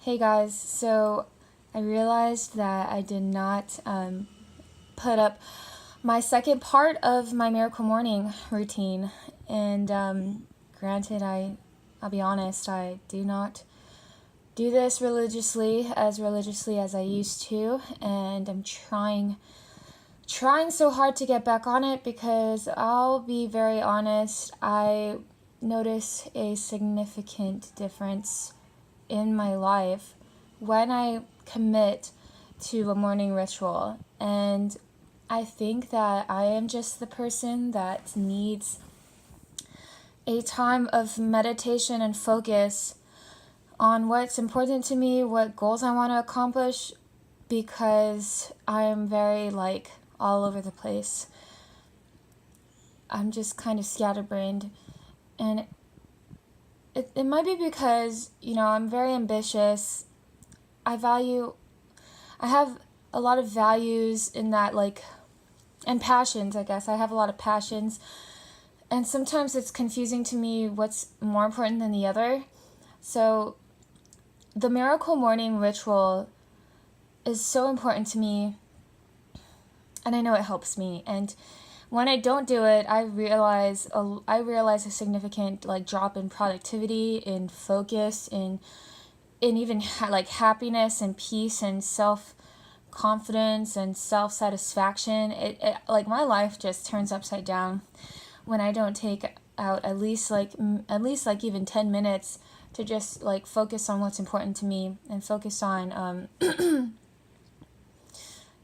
Hey guys, so I realized that I did not put up my second part of my Miracle Morning routine. And granted, I'll be honest, I do not do this religiously as I used to, and I'm trying so hard to get back on it because I'll be very honest, I notice a significant difference in my life when I commit to a morning ritual. And I think that I am just the person that needs a time of meditation and focus on what's important to me, what goals I want to accomplish, because I am very all over the place. I'm just kind of scatterbrained. And it might be because, I'm very ambitious. I have a lot of values in that, and passions, I guess. I have a lot of passions. And sometimes it's confusing to me what's more important than the other. So the Miracle Morning ritual is so important to me. And I know it helps me. And when I don't do it, I realize a significant drop in productivity, in focus, in even happiness and peace and self confidence and self satisfaction. It my life just turns upside down when I don't take out at least even 10 minutes to just focus on what's important to me and focus on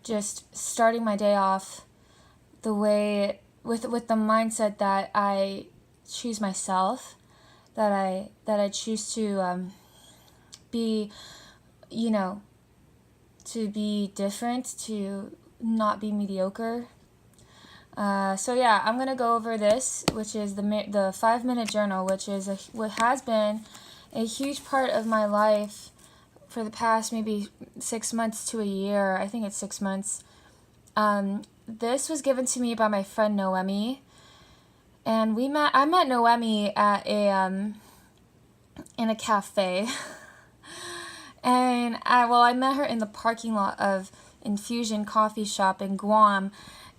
just starting my day off the way with the mindset that I choose myself, that I choose to be, to be different, to not be mediocre. So yeah, I'm gonna go over this, which is the 5-minute journal, which is what has been a huge part of my life for the past maybe 6 months to a year. I think it's 6 months. This was given to me by my friend Noemi, and I met Noemi at in a cafe, and I met her in the parking lot of Infusion Coffee Shop in Guam,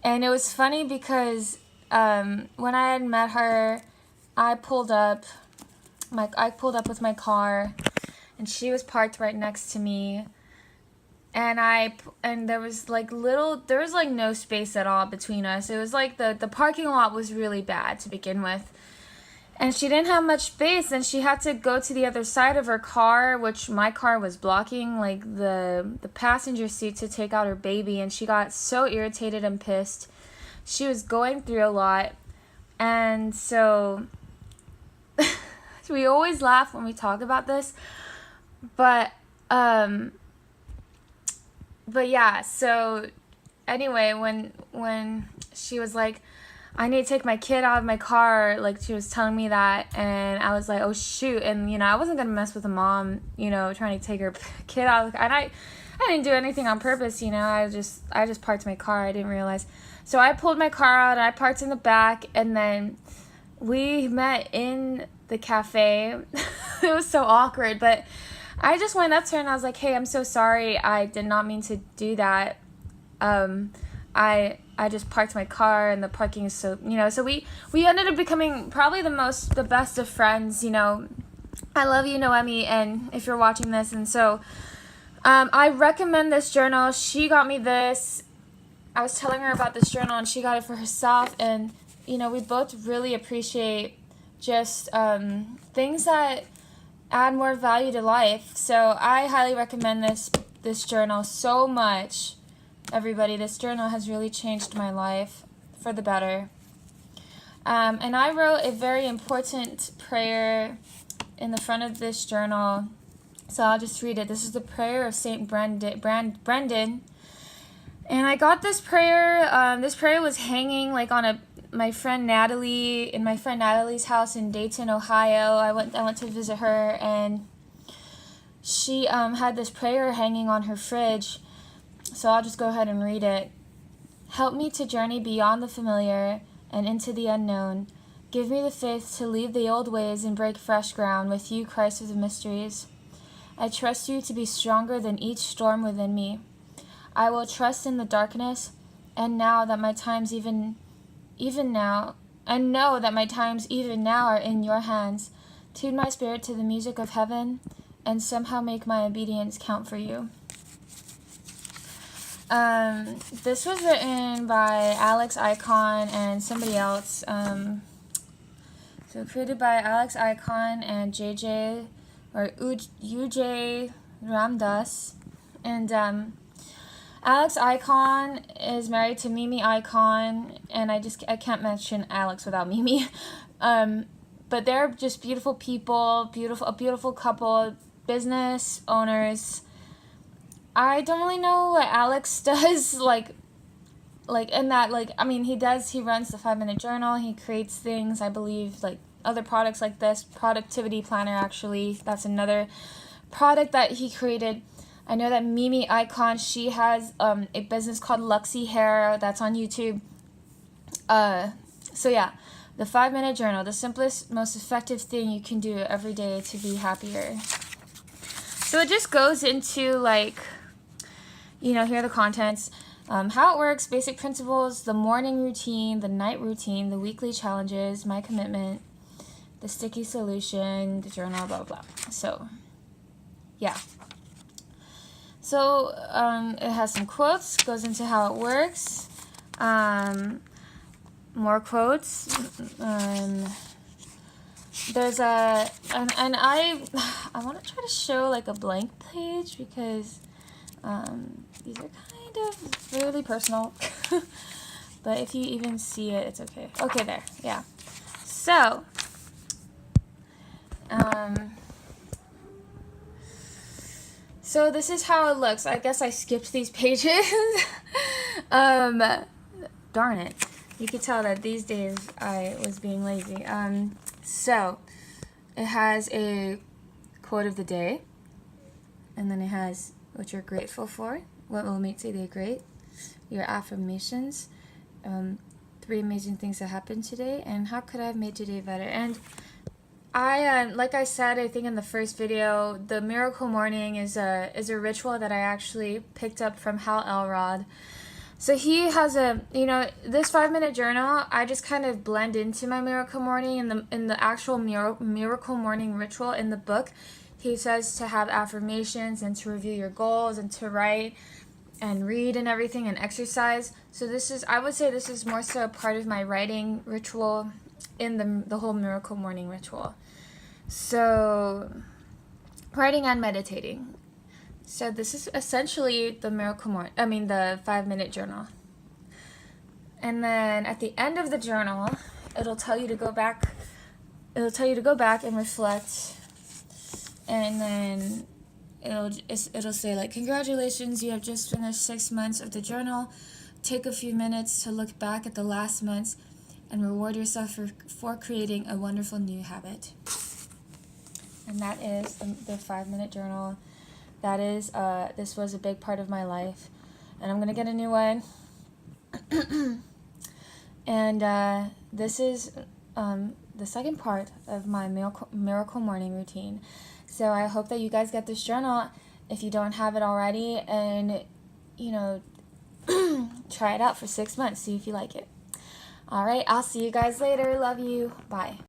and it was funny because when I had met her, I pulled up with my car, and she was parked right next to me. And there was no space at all between us. It was the parking lot was really bad to begin with. And she didn't have much space, and she had to go to the other side of her car, which my car was blocking the passenger seat, to take out her baby, and she got so irritated and pissed. She was going through a lot. And so we always laugh when we talk about this. But yeah, so anyway, when she was like, I need to take my kid out of my car, she was telling me that, and I was like, oh shoot, and I wasn't gonna mess with a mom, trying to take her kid out of the car, and I didn't do anything on purpose, I just parked my car. I didn't realize. So I pulled my car out and I parked in the back, and then we met in the cafe. It was so awkward, but I just went up to her and I was like, hey, I'm so sorry. I did not mean to do that. I just parked my car, and the parking is so, so we ended up becoming probably the best of friends. I love you, Noemi, and if you're watching this. And so I recommend this journal. She got me this. I was telling her about this journal, and she got it for herself. And, we both really appreciate just things that add more value to life. So I highly recommend this journal so much. Everybody, this journal has really changed my life for the better. And I wrote a very important prayer in the front of this journal, so I'll just read it. This is the prayer of Saint Brendan. And I got this prayer. This prayer was hanging on my friend Natalie, in my friend Natalie's house in Dayton, Ohio. I went to visit her, and she had this prayer hanging on her fridge. So I'll just go ahead and read it. Help me to journey beyond the familiar and into the unknown. Give me the faith to leave the old ways and break fresh ground with you, Christ of the mysteries. I trust you to be stronger than each storm within me. I will trust in the darkness, and now that my times even now, and know that my times even now are in your hands. Tune my spirit to the music of heaven, and somehow make my obedience count for you. This was written by Alex Icon and somebody else. So created by Alex Icon and UJ Ramdas. And Alex Icon is married to Mimi Icon, and I can't mention Alex without Mimi. But they're just beautiful people, a beautiful couple, business owners. I don't really know what Alex does, like in that, he runs the 5-minute journal, he creates things, I believe, like other products like this, productivity planner, actually, that's another product that he created. I know that Mimi Icon, she has a business called Luxy Hair that's on YouTube. So yeah, the 5-minute journal, the simplest, most effective thing you can do every day to be happier. So it just goes into, like, here are the contents, how it works, basic principles, the morning routine, the night routine, the weekly challenges, my commitment, the sticky solution, the journal, blah, blah, blah. So, yeah. So, it has some quotes, goes into how it works, more quotes, there's a, and I want to try to show, like, a blank page, because, these are kind of really personal, but if you even see it, it's okay. Okay, there, yeah. So, so this is how it looks. I guess I skipped these pages. Darn it. You could tell that these days I was being lazy. So, it has a quote of the day, and then it has what you're grateful for, what will make today great, your affirmations, 3 amazing things that happened today, and how could I have made today better. And I, like I said, I think in the first video, the Miracle Morning is a ritual that I actually picked up from Hal Elrod. So he has this 5-minute journal, I just kind of blend into my Miracle Morning. In the actual Miracle Morning ritual in the book, he says to have affirmations and to review your goals and to write and read and everything and exercise. So I would say this is more so a part of my writing ritual in the whole Miracle Morning ritual. So, writing and meditating. So this is essentially the the 5-minute journal. And then at the end of the journal, it'll tell you to go back and reflect. And then it'll say, like, congratulations, you have just finished 6 months of the journal. Take a few minutes to look back at the last months and reward yourself for creating a wonderful new habit. And that is the 5-minute journal. That is, this was a big part of my life. And I'm going to get a new one. And this is the second part of my Miracle Morning routine. So I hope that you guys get this journal if you don't have it already, and, try it out for 6 months, see if you like it. Alright, I'll see you guys later. Love you. Bye.